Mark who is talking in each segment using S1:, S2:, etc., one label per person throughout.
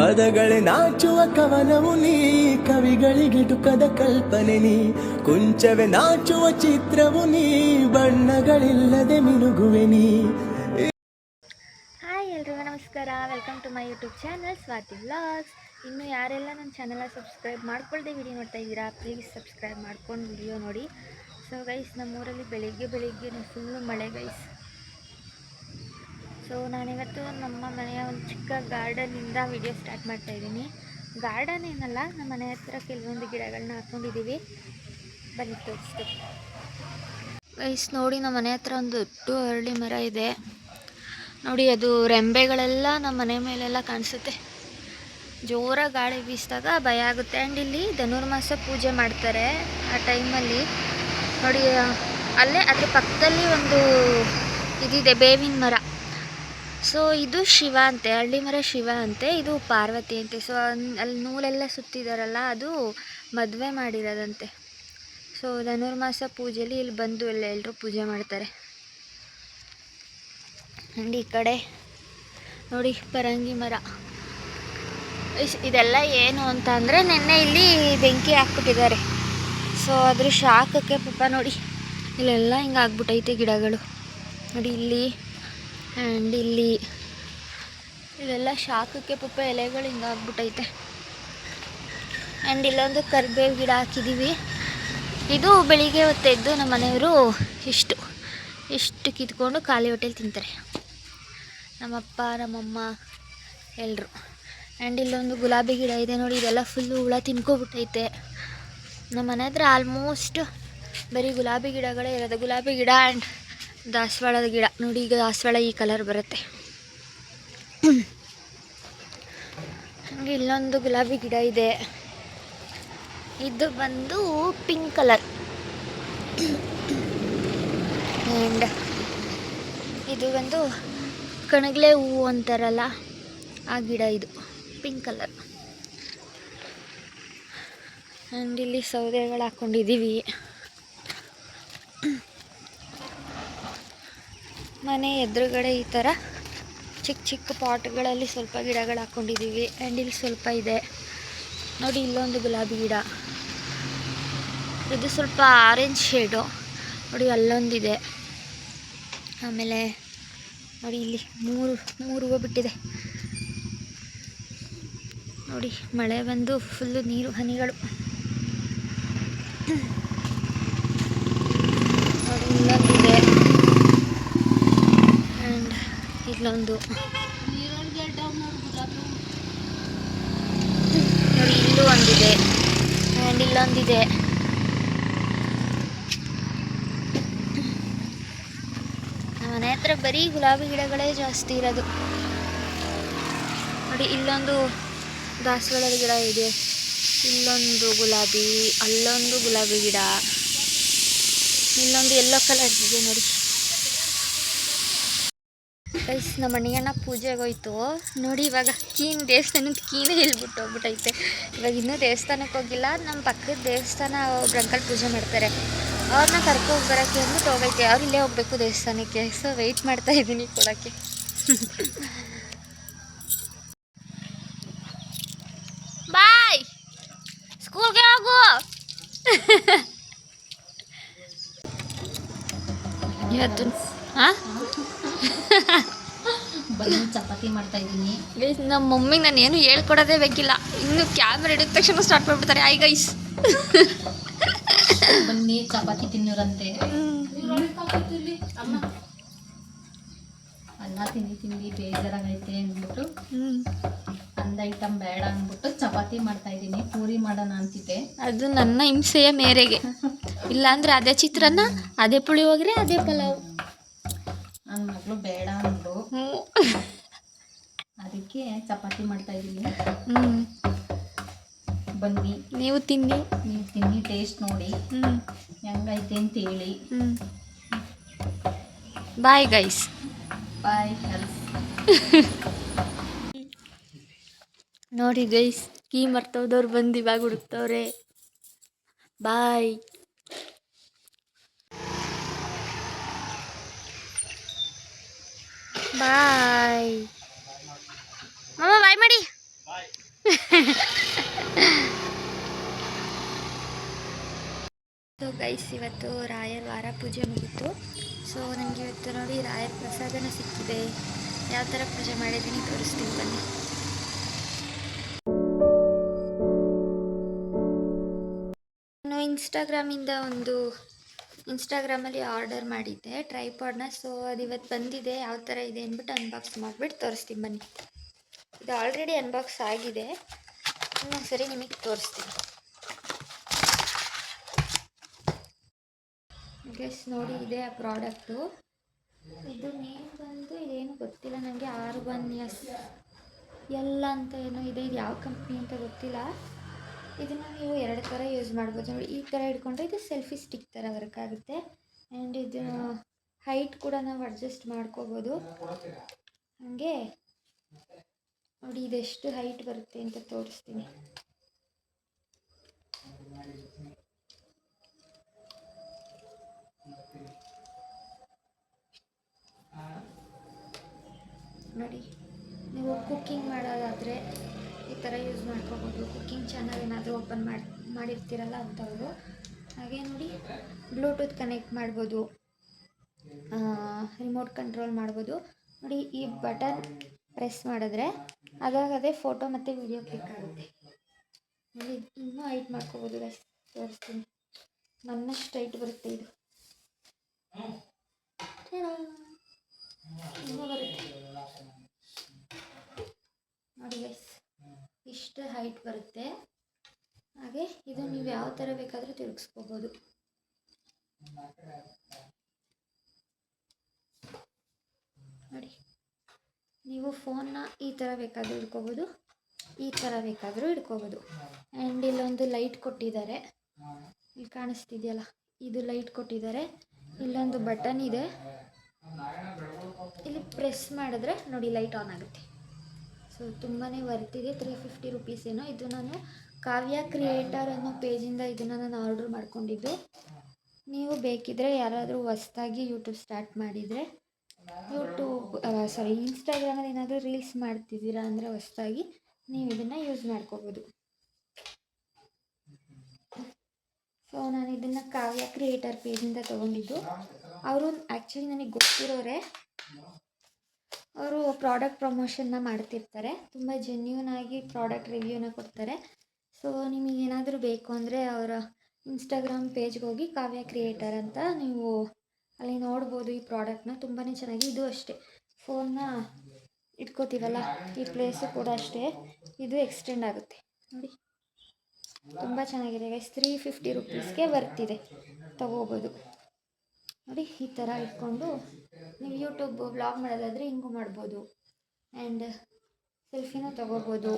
S1: ಪದಗಳೇ ನಾಚುವ ಕವನವು ನೀ, ಕವಿಗಳಿಗೆಟುಕದ ಕಲ್ಪನೆ ನೀ, ಕುಂಚವೇ ನಾಚುವ ಚಿತ್ರವು ನೀ, ಬಣ್ಣಗಳಿಲ್ಲದೆ ಮಿನುಗುವೆ ನೀ.
S2: ಹಾಯ್ ಎಲ್ರಿಗೂ ನಮಸ್ಕಾರ, welcome to my YouTube channel Swati vlogs. ಇನ್ನು ಯಾರೆಲ್ಲ ನನ್ನ ಚಾನಲ್ನ ಸಬ್ಸ್ಕ್ರೈಬ್ ಮಾಡ್ಕೊಳ್ದೆ ವಿಡಿಯೋ ನೋಡ್ತಾ ಇದ್ದೀರಾ, ಪ್ಲೀಸ್ ಸಬ್ಸ್ಕ್ರೈಬ್ ಮಾಡ್ಕೊಂಡು ವಿಡಿಯೋ ನೋಡಿ. ಸೊ ಗೈಸ್, ನಮ್ಮೂರಲ್ಲಿ ಬೆಳಿಗ್ಗೆ ಫುಲ್ಲು ಮಳೆ ಗೈಸ್. ಸೊ ನಾನಿವತ್ತು ನಮ್ಮ ಮನೆಯ ಒಂದು ಚಿಕ್ಕ ಗಾರ್ಡನಿಂದ ವಿಡಿಯೋ ಸ್ಟಾರ್ಟ್ ಮಾಡ್ತಾಯಿದ್ದೀನಿ. ಗಾರ್ಡನ್ ಏನಲ್ಲ, ನಮ್ಮ ಮನೆ ಹತ್ರ ಕೆಲವೊಂದು ಗಿಡಗಳನ್ನ ಹಾಕ್ಕೊಂಡಿದ್ದೀವಿ, ಬನ್ನಿ ತೋರಿಸ್ತು ಗೈಸ್. ನೋಡಿ, ನಮ್ಮ ಮನೆ ಹತ್ರ ಒಂದು ದೊಡ್ಡ ಅರಳಿ ಮರ ಇದೆ ನೋಡಿ. ಅದು ರೆಂಬೆಗಳೆಲ್ಲ ನಮ್ಮ ಮನೆ ಮೇಲೆಲ್ಲ ಕಾಣಿಸುತ್ತೆ. ಜೋರಾಗಿ ಗಾಳಿ ಬೀಸಿದಾಗ ಭಯ ಆಗುತ್ತೆ. ಆ್ಯಂಡ್ ಇಲ್ಲಿ ಧನುರ್ಮಾಸ ಪೂಜೆ ಮಾಡ್ತಾರೆ ಆ ಟೈಮಲ್ಲಿ ನೋಡಿ. ಅಲ್ಲೇ ಅದ್ರ ಪಕ್ಕದಲ್ಲಿ ಒಂದು ಇದಿದೆ, ಬೇವಿನ ಮರ. ಸೊ ಇದು ಶಿವ ಅಂತೆ, ಹಳ್ಳಿ ಮರ ಶಿವ ಅಂತೆ, ಇದು ಪಾರ್ವತಿ ಅಂತೆ. ಸೊ ಅಲ್ಲಿ ನೂಲೆಲ್ಲ ಸುತ್ತಿದಾರಲ್ಲ, ಅದು ಮದುವೆ ಮಾಡಿರೋದಂತೆ. ಸೊ ಧನುರ್ಮಾಸ ಪೂಜೆಯಲ್ಲಿ ಇಲ್ಲಿ ಬಂದು ಎಲ್ಲರೂ ಪೂಜೆ ಮಾಡ್ತಾರೆ. ಆ್ಯಂಡ್ ಈ ಕಡೆ ನೋಡಿ ಪರಂಗಿ ಮರ. ಇದೆಲ್ಲ ಏನು ಅಂತ ಅಂದರೆ, ನೆನ್ನೆ ಇಲ್ಲಿ ಬೆಂಕಿ ಹಾಕ್ಬಿಟ್ಟಿದ್ದಾರೆ. ಸೊ ಅದ್ರ ಶಾಖಕ್ಕೆ ಪಾಪ ನೋಡಿ ಇಲ್ಲೆಲ್ಲ ಹಿಂಗೆ ಆಗ್ಬಿಟ್ಟೈತೆ ಗಿಡಗಳು ನೋಡಿ, ಇಲ್ಲಿ ಆ್ಯಂಡ್ ಇಲ್ಲಿ ಇದೆಲ್ಲ ಶಾಖಕ್ಕೆ ಪಾಪ ಎಲೆಗಳು ಹಿಂಗೆ ಆಗ್ಬಿಟ್ಟೈತೆ. ಆ್ಯಂಡ್ ಇಲ್ಲೊಂದು ಕರಿಬೇವು ಗಿಡ ಹಾಕಿದ್ದೀವಿ. ಇದು ಬೆಳಿಗ್ಗೆ ಹೊತ್ತೆದ್ದು ನಮ್ಮ ಮನೆಯವರು ಇಷ್ಟು ಕಿತ್ಕೊಂಡು ಖಾಲಿ ಹೊಟ್ಟೆಲಿ ತಿಂತಾರೆ, ನಮ್ಮಪ್ಪ ನಮ್ಮಮ್ಮ ಎಲ್ಲರೂ. ಆ್ಯಂಡ್ ಇಲ್ಲೊಂದು ಗುಲಾಬಿ ಗಿಡ ಇದೆ ನೋಡಿ, ಇದೆಲ್ಲ ಫುಲ್ಲು ಹುಳ ತಿನ್ಕೊಬಿಟ್ಟೈತೆ. ನಮ್ಮ ಮನೆ ಹತ್ರ ಆಲ್ಮೋಸ್ಟ್ ಬರೀ ಗುಲಾಬಿ ಗಿಡಗಳೇ ಇರೋದು. ಗುಲಾಬಿ ಗಿಡ ಆ್ಯಂಡ್ ದಾಸವಾಳದ ಗಿಡ ನೋಡಿ. ಈಗ ದಾಸವಾಳ ಈ ಕಲರ್ ಬರುತ್ತೆ. ಹಾಗೆ ಇಲ್ಲೊಂದು ಗುಲಾಬಿ ಗಿಡ ಇದೆ, ಇದು ಬಂದು ಪಿಂಕ್ ಕಲರ್. ಆ್ಯಂಡ್ ಇದು ಬಂದು ಕಣಗ್ಲೆ ಹೂವು ಅಂತಾರಲ್ಲ, ಆ ಗಿಡ ಇದು ಪಿಂಕ್ ಕಲರ್. ಆ್ಯಂಡ್ ಇಲ್ಲಿ ಸೌದೆಗಳು ಹಾಕ್ಕೊಂಡಿದ್ದೀವಿ. ಮನೆ ಎದುರುಗಡೆ ಈ ಥರ ಚಿಕ್ಕ ಪಾಟ್ಗಳಲ್ಲಿ ಸ್ವಲ್ಪ ಗಿಡಗಳು ಹಾಕ್ಕೊಂಡಿದ್ದೀವಿ. ಆ್ಯಂಡ್ ಇಲ್ಲಿ ಸ್ವಲ್ಪ ಇದೆ ನೋಡಿ. ಇಲ್ಲೊಂದು ಗುಲಾಬಿ ಗಿಡ, ಇದು ಸ್ವಲ್ಪ ಆರೆಂಜ್ ಶೇಡು ನೋಡಿ, ಅಲ್ಲೊಂದಿದೆ. ಆಮೇಲೆ ನೋಡಿ ಇಲ್ಲಿ ಮೂರು ಹೂವು ಬಿಟ್ಟಿದೆ ನೋಡಿ. ಮಳೆ ಬಂದು ಫುಲ್ಲು ನೀರು ಹನಿಗಳು ನೋಡಿ. ಇಲ್ಲೊಂದಿದೆ ಆ್ಯಂಡ್ ಇಲ್ಲೊಂದು ನೋಡಿ, ಇಲ್ಲೂ ಒಂದಿದೆ ಆ್ಯಂಡ್ ಇಲ್ಲೊಂದಿದೆ. ಮನೆ ಹತ್ರ ಬರೀ ಗುಲಾಬಿ ಗಿಡಗಳೇ ಜಾಸ್ತಿ ಇರೋದು ನೋಡಿ. ಇಲ್ಲೊಂದು ದಾಸವಾಳದ ಗಿಡ ಇದೆ, ಇಲ್ಲೊಂದು ಗುಲಾಬಿ, ಅಲ್ಲೊಂದು ಗುಲಾಬಿ ಗಿಡ, ಇಲ್ಲೊಂದು ಯೆಲ್ಲೋ ಕಲರ್ ಇದೆ ನೋಡಿ. ಗೈಸ್, ನಮ್ಮ ಅಣ್ಣಯ್ಯನ ಪೂಜೆಗೆ ಹೋಯ್ತು ನೋಡಿ. ಇವಾಗ ದೇವಸ್ಥಾನದ ಕೀನೇ ಹೇಳ್ಬಿಟ್ಟು ಹೋಗ್ಬಿಟ್ಟೈತೆ. ಇವಾಗ ಇನ್ನೂ ದೇವಸ್ಥಾನಕ್ಕೆ ಹೋಗಿಲ್ಲ. ನಮ್ಮ ಪಕ್ಕದ ದೇವಸ್ಥಾನ ಒಬ್ರು ಅಂಕಲ್ ಪೂಜೆ ಮಾಡ್ತಾರೆ, ಅವ್ರನ್ನ ಕರ್ಕೊಂಡು ಬರೋಕ್ಕೆ ಅಂದ್ಬಿಟ್ಟು ಹೋಗೈತೆ. ಅವ್ರು ಇಲ್ಲೇ ಹೋಗ್ಬೇಕು ದೇವಸ್ಥಾನಕ್ಕೆ. ಸೊ ವೆಯ್ಟ್ ಮಾಡ್ತಾ ಇದ್ದೀನಿ ಕೊಡೋಕ್ಕೆ. ಬಾಯ್, ಸ್ಕೂಲ್ಗೆ ಹೋಗು. ಇವತ್ತು
S3: ಬನ್ನಿ ಚಪಾತಿ ಮಾಡ್ತಾ ಇದ್ದೀನಿ.
S2: ಗೈಸ್, ನಮ್ಮ ಮಮ್ಮಿಗೆ ನಾನು ಏನು ಹೇಳ್ಕೊಡೋದೇ ಬೇಕಿಲ್ಲ, ಇನ್ನು ಕ್ಯಾಮ್ರಾ ಹಿಡಿದ ತಕ್ಷಣ ಸ್ಟಾರ್ಟ್ ಮಾಡಿಬಿಡ್ತಾರೆ. ಆಯ್ ಗೈಸ್,
S3: ಬನ್ನಿ ಚಪಾತಿ ತಿನ್ನೋರಂತೆ. ಅನ್ನ ತಿಂದು ಬೇಜಾರಾಗೈತೆ ಅಂದ್ಬಿಟ್ಟು ಒಂದು ಐಟಮ್ ಬೇಡ ಅಂದ್ಬಿಟ್ಟು ಚಪಾತಿ ಮಾಡ್ತಾ ಇದ್ದೀನಿ. ಪೂರಿ ಮಾಡೋಣ ಅಂತಿದ್ದೆ, ಅದು
S2: ನನ್ನ ಹಿಂಸೆಯ ಮೇರೆಗೆ. ಇಲ್ಲಾಂದ್ರೆ ಅದೇ ಚಿತ್ರಾನ್ನ, ಅದೇ ಪುಳಿಯೋಗರೆ, ಅದೇ ಪಲಾವ್.
S3: ನನ್ನ ಮಗಳು ಬೇಡ ಅಂದ್ರು, ಅದಕ್ಕೆ ಚಪಾತಿ ಮಾಡ್ತಾ ಇದ್ದೀನಿ. ಬನ್ನಿ
S2: ನೀವು ತಿನ್ನಿ,
S3: ಟೇಸ್ಟ್ ನೋಡಿ ಹೆಂಗೈತೆ ಅಂತ ಹೇಳಿ.
S2: ಬಾಯ್ ಗೈಸ್,
S3: ಬಾಯ್.
S2: ನೋಡಿ ಗೈಸ್, ಕೀ ಮರ್ತೋದವ್ರು ಬಂದು ಇವಾಗ ಹುಡುಕ್ತವ್ರೆ. ಬಾಯ್. ಬಾಯ್ ಮಾಮ, ಬಾಯ್ ಮಾಡಿ. ಸೊ ಗೈಸ್, ಇವತ್ತು ರಾಯರ ವಾರ ಪೂಜೆ ಮುಗೀತು. ಸೊ ನನಗೆ ಇವತ್ತು ನೋಡಿ ರಾಯರ ಪ್ರಸಾದನ ಸಿಕ್ಕಿದೆ. ಯಾವ ಥರ ಪೂಜೆ ಮಾಡಿದ್ದೀನಿ ತೋರಿಸ್ತೀನಿ ಬನ್ನಿ. ನಾನು ಇನ್ಸ್ಟಾಗ್ರಾಮಲ್ಲಿ ಆರ್ಡರ್ ಮಾಡಿದ್ದೆ ಟ್ರೈಪಾಡ್ನ. ಸೊ ಅದು ಇವತ್ತು ಬಂದಿದೆ. ಯಾವ ಥರ ಇದೆ ಅಂದ್ಬಿಟ್ಟು ಅನ್ಬಾಕ್ಸ್ ಮಾಡಿಬಿಟ್ಟು ತೋರಿಸ್ತೀನಿ ಬನ್ನಿ. ಇದು ಆಲ್ರೆಡಿ ಅನ್ಬಾಕ್ಸ್ ಆಗಿದೆ, ಇನ್ನೊಂದು ಸರಿ ನಿಮಗೆ ತೋರಿಸ್ತೀನಿ. ಗೈಸ್ ನೋಡಿ, ಇದೆ ಆ ಪ್ರಾಡಕ್ಟು. ಇದು ನೇಮ್ ಬಂದು ಇದೇನು ಗೊತ್ತಿಲ್ಲ ನನಗೆ, R1S ಎಲ್ಲ ಅಂತ ಏನೋ ಇದೆ. ಇದು ಯಾವ ಕಂಪ್ನಿ ಅಂತ ಗೊತ್ತಿಲ್ಲ. ಇದನ್ನು ನೀವು 2 ಥರ ಯೂಸ್ ಮಾಡ್ಬೋದು ನೋಡಿ. ಈ ಥರ ಹಿಡ್ಕೊಂಡ್ರೆ ಇದು ಸೆಲ್ಫಿ ಸ್ಟಿಕ್ ಥರ ವರ್ಕ್ ಆಗುತ್ತೆ. ಆ್ಯಂಡ್ ಇದು ಹೈಟ್ ಕೂಡ ನಾವು ಅಡ್ಜಸ್ಟ್ ಮಾಡ್ಕೋಬೋದು. ಹಾಗೆ ನೋಡಿ, ಇದೆಷ್ಟು ಹೈಟ್ ಬರುತ್ತೆ ಅಂತ ತೋರಿಸ್ತೀನಿ. ನೋಡಿ, ನೀವು ಕುಕ್ಕಿಂಗ್ ಮಾಡೋದಾದರೆ ಈ ಥರ ಯೂಸ್ ಮಾಡ್ಕೋಬೋದು. ಕುಕ್ಕಿಂಗ್ ಚಾನಲ್ ಏನಾದರೂ ಓಪನ್ ಮಾಡಿರ್ತೀರಲ್ಲ ಅಂಥವ್ರು. ಹಾಗೆ ನೋಡಿ, ಬ್ಲೂಟೂತ್ ಕನೆಕ್ಟ್ ಮಾಡ್ಬೋದು, ರಿಮೋಟ್ ಕಂಟ್ರೋಲ್ ಮಾಡ್ಬೋದು. ನೋಡಿ, ಈ ಬಟನ್ ಪ್ರೆಸ್ ಮಾಡಿದ್ರೆ ಅದಾಗದೇ ಫೋಟೋ ಮತ್ತು ವಿಡಿಯೋ ಕ್ಲಿಕ್ ಆಗುತ್ತೆ. ನೋಡಿ, ಇನ್ನೂ ಹೈಟ್ ಮಾಡ್ಕೋಬೋದು. ತೋರಿಸ್ತೀನಿ, ನನ್ನಷ್ಟು ಹೈಟ್ ಬರುತ್ತೆ ಇದು. ಇನ್ನೂ ಬರುತ್ತೆ ನೋಡಿ ಗೈಸ್, ಇಷ್ಟು ಹೈಟ್ ಬರುತ್ತೆ. ಹಾಗೆ ಇದು ನೀವು ಯಾವ ಥರ ಬೇಕಾದರೂ ತಿರುಗಿಸ್ಕೋಬೋದು. ನೋಡಿ, ನೀವು ಫೋನ್ನ ಈ ಥರ ಬೇಕಾದರೂ ಇಟ್ಕೋಬೋದು, ಈ ಥರ ಬೇಕಾದರೂ ಇಟ್ಕೋಬೋದು. ಆ್ಯಂಡ್ ಇಲ್ಲೊಂದು ಲೈಟ್ ಕೊಟ್ಟಿದ್ದಾರೆ, ಇಲ್ಲಿ ಕಾಣಿಸ್ತಿದೆಯಲ್ಲ, ಇದು ಲೈಟ್ ಕೊಟ್ಟಿದ್ದಾರೆ. ಇಲ್ಲೊಂದು ಬಟನ್ ಇದೆ, ಇಲ್ಲಿ ಪ್ರೆಸ್ ಮಾಡಿದ್ರೆ ನೋಡಿ ಲೈಟ್ ಆನ್ ಆಗುತ್ತೆ. ಸೊ ತುಂಬಾ ವರ್ತಿದೆ. 350 ರುಪೀಸ್ ಏನೋ. ಇದು ನಾನು ಕಾವ್ಯ ಕ್ರಿಯೇಟರ್ ಅನ್ನೋ ಪೇಜಿಂದ ಇದನ್ನು ನಾನು ಆರ್ಡ್ರ್ ಮಾಡ್ಕೊಂಡಿದ್ದು. ನೀವು ಬೇಕಿದ್ದರೆ ಯಾರಾದರೂ ಹೊಸ್ದಾಗಿ ಯೂಟ್ಯೂಬ್ ಸ್ಟಾರ್ಟ್ ಮಾಡಿದರೆ, ಇನ್ಸ್ಟಾಗ್ರಾಮಲ್ಲಿ ಏನಾದರೂ ರೀಲ್ಸ್ ಮಾಡ್ತಿದ್ದೀರಾ ಅಂದರೆ ಹೊಸ್ದಾಗಿ ನೀವು ಇದನ್ನು ಯೂಸ್ ಮಾಡ್ಕೋಬೋದು. ಸೊ ನಾನು ಇದನ್ನು ಕಾವ್ಯ ಕ್ರಿಯೇಟರ್ ಪೇಜಿಂದ ತೊಗೊಂಡಿದ್ದು. ಅವರು ಆ್ಯಕ್ಚುಲಿ ನನಗೆ ಗೊತ್ತಿರೋರೆ, ಅವರು ಪ್ರಾಡಕ್ಟ್ ಪ್ರಮೋಷನ್ನ ಮಾಡ್ತಿರ್ತಾರೆ. ತುಂಬ ಜೆನ್ಯೂನ್ ಆಗಿ ಪ್ರಾಡಕ್ಟ್ ರಿವ್ಯೂನ ಕೊಡ್ತಾರೆ. ಸೊ ನಿಮಗೇನಾದರೂ ಬೇಕು ಅಂದರೆ ಅವರ ಇನ್ಸ್ಟಾಗ್ರಾಮ್ ಪೇಜ್ಗೆ ಹೋಗಿ ಕಾವ್ಯ ಕ್ರಿಯೇಟರ್ ಅಂತ ನೀವು ಅಲ್ಲಿ ನೋಡ್ಬೋದು ಈ ಪ್ರಾಡಕ್ಟ್ನ. ತುಂಬಾ ಚೆನ್ನಾಗಿ. ಇದು ಅಷ್ಟೇ, ಫೋನ್ನ ಇಟ್ಕೋತೀವಲ್ಲ ಈ ಪ್ಲೇಸು ಕೂಡ ಅಷ್ಟೇ, ಇದು ಎಕ್ಸ್ಟೆಂಡ್ ಆಗುತ್ತೆ. ನೋಡಿ, ತುಂಬ ಚೆನ್ನಾಗಿದೆ ಗೈಸ್. 350 ರುಪೀಸ್ಗೆ ಬರ್ತಿದೆ, ತಗೋಬೋದು. ನೋಡಿ, ಈ ಥರ ಇಟ್ಕೊಂಡು ನೀವು ಯೂಟ್ಯೂಬ್ ವ್ಲಾಗ್ ಮಾಡೋದಾದರೆ ಹಿಂಗೂ ಮಾಡ್ಬೋದು. ಆ್ಯಂಡ್ ಸೆಲ್ಫಿನೂ ತಗೋಬೋದು.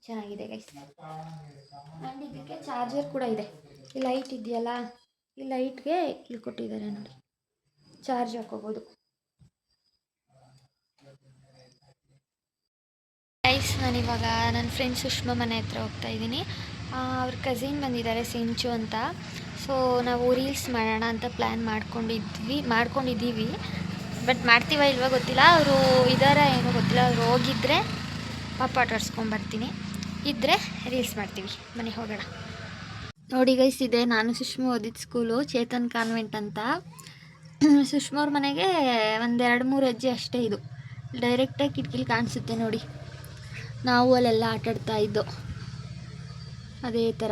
S2: ಚೆನ್ನಾಗಿದೆ ಗೈಸ್. ಆ್ಯಂಡ್ ಇದಕ್ಕೆ ಚಾರ್ಜರ್ ಕೂಡ ಇದೆ. ಈ ಲೈಟ್ ಇದೆಯಲ್ಲ, ಈ ಲೈಟ್ಗೆ ಇಲ್ಲಿ ಕೊಟ್ಟಿದ್ದಾರೆ ನೋಡಿ, ಚಾರ್ಜ್ ಹಾಕೋಬೋದು. ಗೈಸ್, ನಾನಿವಾಗ ನನ್ನ ಫ್ರೆಂಡ್ ಸುಷ್ಮಾ ಮನೆ ಹತ್ರ ಹೋಗ್ತಾ ಇದ್ದೀನಿ. ಅವ್ರ ಕಸಿನ್ ಬಂದಿದ್ದಾರೆ, ಸಿಂಚು ಅಂತ. ಸೊ ನಾವು ರೀಲ್ಸ್ ಮಾಡೋಣ ಅಂತ ಪ್ಲ್ಯಾನ್ ಮಾಡ್ಕೊಂಡಿದ್ದೀವಿ. ಬಟ್ ಮಾಡ್ತೀವ ಇಲ್ವ ಗೊತ್ತಿಲ್ಲ. ಅವರು ಇದಾರ ಏನೋ ಗೊತ್ತಿಲ್ಲ. ಅವ್ರು ಹೋಗಿದ್ದರೆ ಪಾಪ ಆಟಾಡ್ಸ್ಕೊಂಬರ್ತೀನಿ, ಇದ್ದರೆ ರೀಲ್ಸ್ ಮಾಡ್ತೀವಿ. ಬನ್ನಿ ಹೋಗೋಣ. ನೋಡಿ ಗೈಸ್, ಇದೆ ನಾನು ಸುಷ್ಮಾ ಓದಿದ ಸ್ಕೂಲು, ಚೇತನ್ ಕಾನ್ವೆಂಟ್ ಅಂತ. ಸುಷ್ಮಾ ಅವ್ರ ಮನೆಗೆ ಒಂದು 2-3 ಹೆಜ್ಜೆ ಅಷ್ಟೇ. ಇದು ಡೈರೆಕ್ಟಾಗಿ ಕಿಟಕಿಲಿ ಕಾಣಿಸುತ್ತೆ ನೋಡಿ. ನಾವು ಅಲ್ಲೆಲ್ಲ ಆಟಾಡ್ತಾ ಇದ್ದೋ ಅದೇ ಥರ.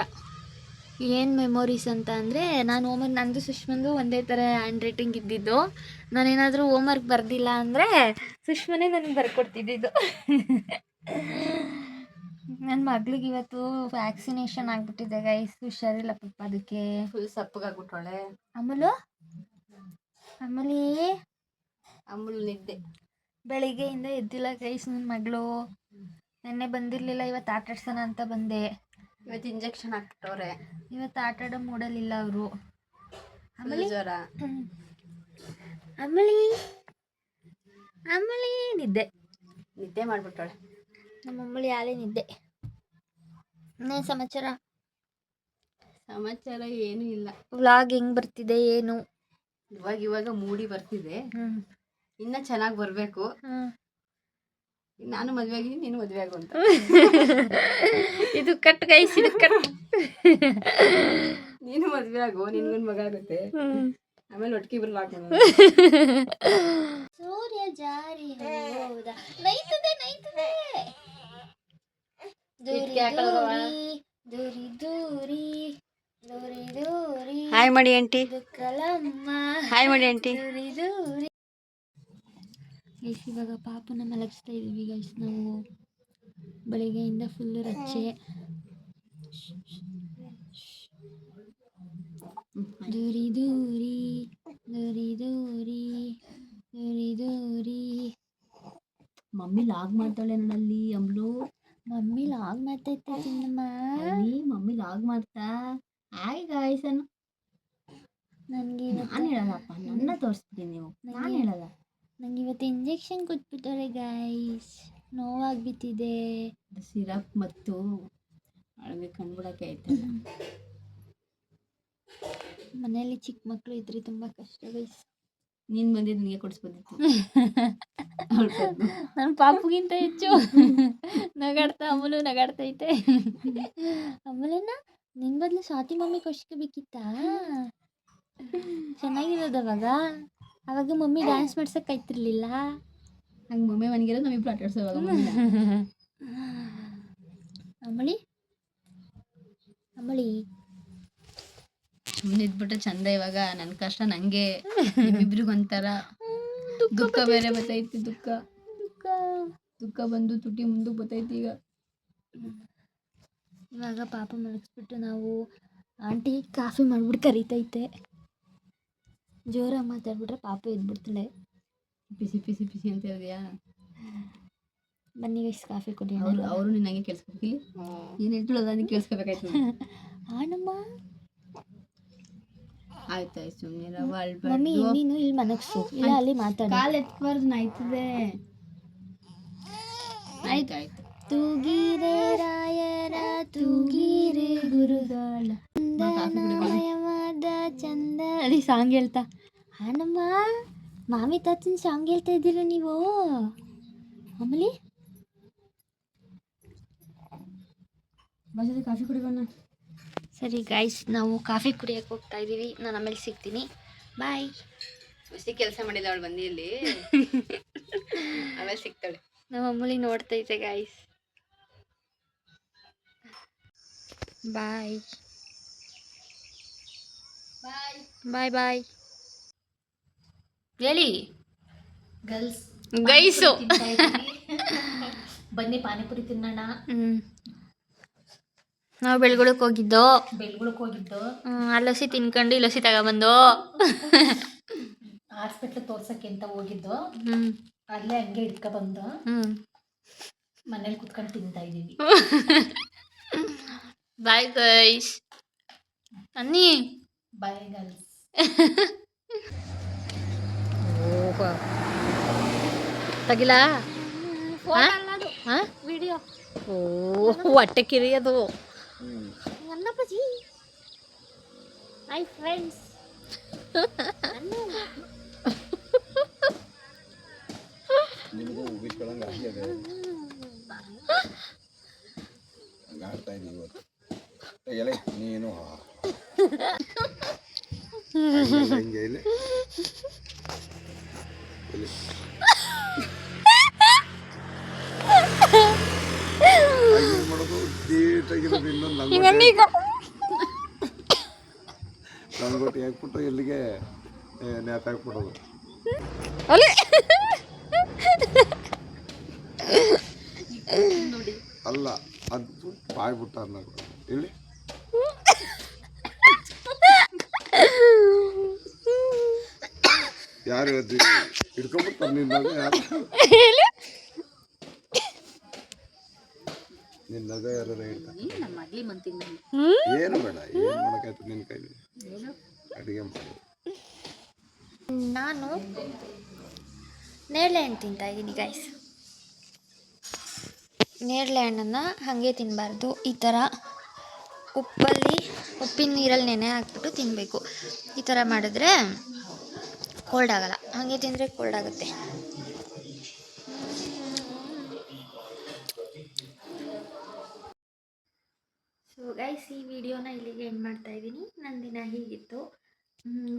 S2: ಏನು ಮೆಮೊರೀಸ್ ಅಂತ ಅಂದರೆ, ನಾನು ಹೋಮ್ವರ್ಕ್, ನಂದು ಸುಷ್ಮಂದು ಒಂದೇ ಥರ ಹ್ಯಾಂಡ್ ರೈಟಿಂಗ್ ಇದ್ದಿದ್ದು. ನಾನೇನಾದರೂ ಹೋಮ್ವರ್ಕ್ ಬರ್ದಿಲ್ಲ ಅಂದರೆ ಸುಷ್ಮನೇ ನನಗೆ ಬರ್ಕೊಡ್ತಿದ್ದಿದ್ದು. ನನ್ನ ಮಗಳಿಗೆ ಇವತ್ತು ವ್ಯಾಕ್ಸಿನೇಷನ್ ಆಗಿಬಿಟ್ಟಿದೆ ಗೈಸ್. ಹುಷಾರಿಲ್ಲ ಪಾಪ, ಅದಕ್ಕೆ
S3: ಫುಲ್ ಸಪ್ಪಗಾಗ್ಬಿಟ್ಟವಳೆ. ಅಮೂಲ್ ನಿದ್ದೆ,
S2: ಬೆಳಿಗ್ಗೆಯಿಂದ ಎದ್ದಿಲ್ಲ ಗೈಸ್ ನನ್ನ ಮಗಳು. ನೆನ್ನೆ ಬಂದಿರಲಿಲ್ಲ, ಇವತ್ತು ಆಟಾಡ್ಸೋಣ ಅಂತ ಬಂದೆ.
S3: ಇವತ್ತು ಇಂಜೆಕ್ಷನ್ ಹಾಕ್ಬಿಟ್ಟವ್ರೆ.
S2: ಇವತ್ತು ಆಟಾಡೋ ಮೂಡಲಿಲ್ಲ ಅವರು.
S3: ಜ್ವರ.
S2: ಆಮೇಲೆ
S3: ನಿದ್ದೆ ಮಾಡಿಬಿಟ್ಟವಳೆ
S2: ನಮ್ಮಮ್ಮಳಿ. ಯಾಲೇ ನಿದ್ದೆ. ಇನ್ನೇನು ಸಮಾಚಾರ
S3: ಏನೂ ಇಲ್ಲ.
S2: ವ್ಲಾಗ್ ಹೆಂಗೆ ಬರ್ತಿದೆ ಏನು?
S3: ಇವಾಗ ಮೂಡಿ ಬರ್ತಿದೆ. ಇನ್ನ ಚೆನ್ನಾಗಿ ಬರಬೇಕು. ನಾನು ಮದುವೆ ಆಗಿದ್ದೀನಿ, ನೀನು ಮದುವೆ ಆಗು ಅಂತ.
S2: ಇದು ಕಟ್ ಗೈಸ್, ಇದು ಕಟ್.
S3: ನೀನು ಮದುವೆ ಆಗು, ನಿನ್ಗೊಂದು ಮಗ ಆಗುತ್ತೆ, ಆಮೇಲೆ ಒಟ್ಟಿಗೆ ಇಬ್ರು ಹಾಕೋಣ.
S2: ಸೂರ್ಯ ಜಾರಿ ಹೋದ, ನೈತದೆ ನೈತದೆ, ದೂರಿ ದೂರಿ ದೂರಿ ದೂರಿ ದೂರಿ.
S4: ಹಾಯ್ ಮಾಡಿ ಆಂಟಿ,
S2: ಕಲಮ್ಮ
S4: ಹಾಯ್ ಮಾಡಿ ಆಂಟಿ.
S2: ದೂರಿ ದೂರಿ. ಗೈಸ್ ಇವಾಗ ಪಾಪನ ಮಲಗಿಸ್ತಾ ಇದೀವಿ ಗೈಸ್. ನಾವು ಬೆಳಿಗ್ಗೆಯಿಂದ ಫುಲ್ ರಚ್ಚೆ. ದೂರಿ ದೂರಿ ದೂರಿ ದೂರಿ ದೂರಿ ದೂರಿ.
S3: ಮಮ್ಮಿ ಲಾಗ್ ಮಾಡ್ತಾಳೆ ನನ್ನಲ್ಲಿ ಅಮ್ಲು.
S2: ಮಮ್ಮಿ ಲಾಗ್ ಮಾಡ್ತೈತೆ ಚಿನ್ನಮ್ಮ.
S3: ಮಮ್ಮಿ ಲಾಗ್ ಮಾಡ್ತಾ ಹಾಯ್ ಗಾಯ್ಸ್ ಅನ್ನು.
S2: ನನಗೆ
S3: ನಾನು ಹೇಳಲ್ಲಪ್ಪ, ನನ್ನ ತೋರಿಸ್ತೀನಿ ನೀವು, ನಾನು ಹೇಳಲ್ಲ.
S2: ನಂಗೆ ಇವತ್ತು ಇಂಜೆಕ್ಷನ್ ಕೊಟ್ಬಿಟ್ಟವ್ರೆ ಗೈಸ್, ನೋವಾಗ್ಬಿಟ್ಟಿದೆ.
S3: ಸಿರಪ್ ಮತ್ತು ಅಳಗೆ ಕಂಡುಬಿಡೋಕೆ ಆಯ್ತಲ್ಲ.
S2: ಮನೆಯಲ್ಲಿ ಚಿಕ್ಕ ಮಕ್ಕಳು ಇದ್ರೆ ತುಂಬ ಕಷ್ಟ ಗೈಸ್.
S3: ನೀನು ಬಂದಿದ್ದು ನಿನಗೆ ಕೊಡಿಸ್ಬೋದಿತ್ತು.
S2: ನನ್ನ ಪಾಪುಗಿಂತ ಹೆಚ್ಚು ನಗಾಡ್ತಾ ಅಮಲು ನಗಾಡ್ತೈತೆ. ಅಮಲನ್ನ ನಿನ್ನ ಬದಲು ಸ್ವಾತಿ ಮಮ್ಮಿ ಕೊಡ್ಸ್ಕೋಬೇಕಿತ್ತಾ? ಚೆನ್ನಾಗಿರೋದು ಅವಾಗ ಮಮ್ಮಿ ಡ್ಯಾನ್ಸ್ ಮಾಡ್ಸಕ್ಕೆ ಆಯ್ತಿರ್ಲಿಲ್ಲ.
S3: ಹಂಗೆ ಮಮ್ಮಿ ಮನೆಗಿರೋ ನಾವಿಬ್ರು ಆಟಾಡ್ಸೋವಾಗ
S2: ಅಮಳಿ ಅಮಳಿ
S3: ಸುಮ್ಮನೆ ಇದ್ಬಿಟ್ರೆ ಚಂದ. ಇವಾಗ ನನ್ನ ಕಷ್ಟ ನನಗೆ, ನಿಮ್ಮಿಬ್ರಿಗೊಂಥರ ದುಃಖ ಬೇರೆ ಬರ್ತೈತಿ. ದುಃಖ ಬಂದು ತುಟಿ ಮುಂದಕ್ಕೆ ಬರ್ತೈತಿ.
S2: ಇವಾಗ ಪಾಪ ಮಲಗಿಸ್ಬಿಟ್ಟು ನಾವು ಆಂಟಿ ಕಾಫಿ ಮಾಡ್ಬಿಟ್ಟು ಕರಿತೈತೆ. ಜೋರಾಗಿ ಮಾತಾಡ್ಬಿಟ್ರೆ ಪಾಪ ಎದ್ಬಿಡ್ತಾಳೆ.
S3: ಪಿಸಿ ಪಿಸಿ ಪಿಸಿ ಅಂತ ಇದೆಯಾ?
S2: ಬನ್ನಿ ಗೈಸ್ ಕಾಫಿ ಕೊಡಿ.
S3: ಅವರು ನಿನ್ನಂಗೆ ಕೇಳಿಸ್ಕೊಬೇಕಿಲ್ಲ, ಏನು ಹೇಳ್ಕೊಳ್ಳೋದು ಅದನ್ನು ಕೇಳಿಸ್ಕೋಬೇಕಾಯ್ತು.
S2: ಆನಮ್ಮ
S3: ಆಯ್ತಾಯ್ತು ಸುಮ್ಮನೆ.
S2: ಮಮ್ಮಿ ನೀನು ಇಲ್ಲಿ ಮನಗ್ಸು, ಇಲ್ಲ ಅಲ್ಲಿ ಮಾತಾಡ.
S3: ಕಾಲು ಎತ್ಬಾರ್ದು, ನಾಯ್ತದೆ. ಆಯ್ತಾಯ್ತು.
S2: ತೂಗಿರೆ ರಾಯರ ತೂಗಿರೆ ಗುರುಗಳ ಚಂದ. ಅದೇ ಸಾಂಗ್ ಹೇಳ್ತಾ ಆನಮ್ಮ ಮಾಮಿ ತಾತನ ಸಾಂಗ್ ಹೇಳ್ತಾ ಇದ್ದೀರ ನೀವು. ಆಮೇಲೆ
S3: ಬಜಾರಿ ಕಾಫಿ ಕುಡಿಗೋಣ.
S2: ಸರಿ ಗಾಯ್ಸ್, ನಾವು ಕಾಫಿ ಕುಡಿಯೋಕೆ ಹೋಗ್ತಾ ಇದ್ದೀವಿ. ನಾನು ಆಮೇಲೆ ಸಿಗ್ತೀನಿ, ಬಾಯ್.
S3: ಹೊಸಿ ಕೆಲಸ ಮಾಡಿದ ಅವಳು ಬಂದು ಇಲ್ಲಿ, ಆಮೇಲೆ ಸಿಗ್ತಾಳೆ.
S2: ನಮ್ಮ ಅಮ್ಮಲಿ ನೋಡ್ತೈತೆ ಗಾಯ್ಸ್, ಬಾಯ್ ಬಾಯ್ ಬಾಯ್. ಹೇಳಿ ಗೈಸು,
S3: ಬನ್ನಿ ಪಾನಿಪುರಿ ತಿನ್ನೋಣ.
S2: ನಾವು ಬೆಳ್ಗೊಳಕ್ಕೆ ಹೋಗಿದ್ದು, ಅಲ್ಲಸಿ ತಿನ್ಕೊಂಡು ಇಲ್ಲಸಿ ತಗೊಬಂದು
S3: ಹಾಸ್ಪಿಟ್ಲ್ ತೋರ್ಸಕ್ಕೆ ಅಂತ ಹೋಗಿದ್ದು. ಅಲ್ಲೇ ಹಂಗೆ ಇಟ್ಕೊಬಂದು ಮನೇಲಿ ಕುತ್ಕೊಂಡು ತಿಂತಾ ಇದ್ದೀವಿ.
S2: Bye guys. ಅನ್ನಿ
S3: ಬಾಯ್ ಗರ್ಲ್ಸ್.
S2: ತಗಿಲ ವಿಡಿಯೋ. ಓ ಹೊಟ್ಟೆ ಕಿರಿಯೋದು. ಅನ್ನಪ್ಪಜಿ ಹಾಯ್ ಫ್ರೆಂಡ್ಸ್.
S5: ನೀನು ಮಾಡೋದು ನೀಟಾಗಿರೋದು. ಇನ್ನೊಂದು ಲಂಗೋಟಿ ಹಾಕ್ಬಿಟ್ಟು ಎಲ್ಲಿಗೆ ನ್ಯಾತ್ ಹಾಕ್ಬಿಡೋದು. ಅಲ್ಲ ಅದು ಬಾಯ್ಬಿಟ್ಟ ಅನ್ನೋದು ಇಲ್ಲಿ. ಯಾರು ಹಿಡ್ಕೊಂಡ್ಬಿಡ್ತಾರೆ ನಿನ್ನಾಗ, ಯಾರು ನಿನ್ನಾಗ ಯಾರು ಹೇಳ್ತಾರೆ. ಏನು ಬೇಡ, ಏನು ಮಾಡೋಕ್ಕಾಯ್ತು ನಿನ್ನ ಕೈಲಿ ಅಡುಗೆ ಮಾಡೋದು.
S2: ನಾನು ನೇರಳೆ ಹಣ್ಣು ತಿಂತಾ ಇದ್ದೀನಿ ಗೈಸ್. ನೇರಳೆ ಹಣ್ಣನ್ನು ಹಾಗೆ ತಿನ್ನಬಾರ್ದು, ಈ ಥರ ಉಪ್ಪಿನ ನೀರಲ್ಲಿ ನೆನೆ ಹಾಕ್ಬಿಟ್ಟು ತಿನ್ನಬೇಕು. ಈ ಥರ ಮಾಡಿದ್ರೆ ಕೋಲ್ಡ್ ಆಗಲ್ಲ, ಹಾಗೆ ತಿಂದರೆ ಕೋಲ್ಡ್ ಆಗುತ್ತೆ. ಸೊ ಗೈಸ್, ಈ ವಿಡಿಯೋನ ಇಲ್ಲಿಗೆ ಎಂಡ್ ಮಾಡ್ತಾ ಇದ್ದೀನಿ. ನನ್ನ ದಿನ ಹೀಗಿತ್ತು.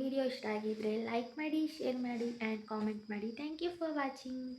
S2: ವಿಡಿಯೋ ಇಷ್ಟ ಆಗಿದ್ರೆ ಲೈಕ್ ಮಾಡಿ, ಶೇರ್ ಮಾಡಿ ಆ್ಯಂಡ್ ಕಾಮೆಂಟ್ ಮಾಡಿ. Thank you for watching.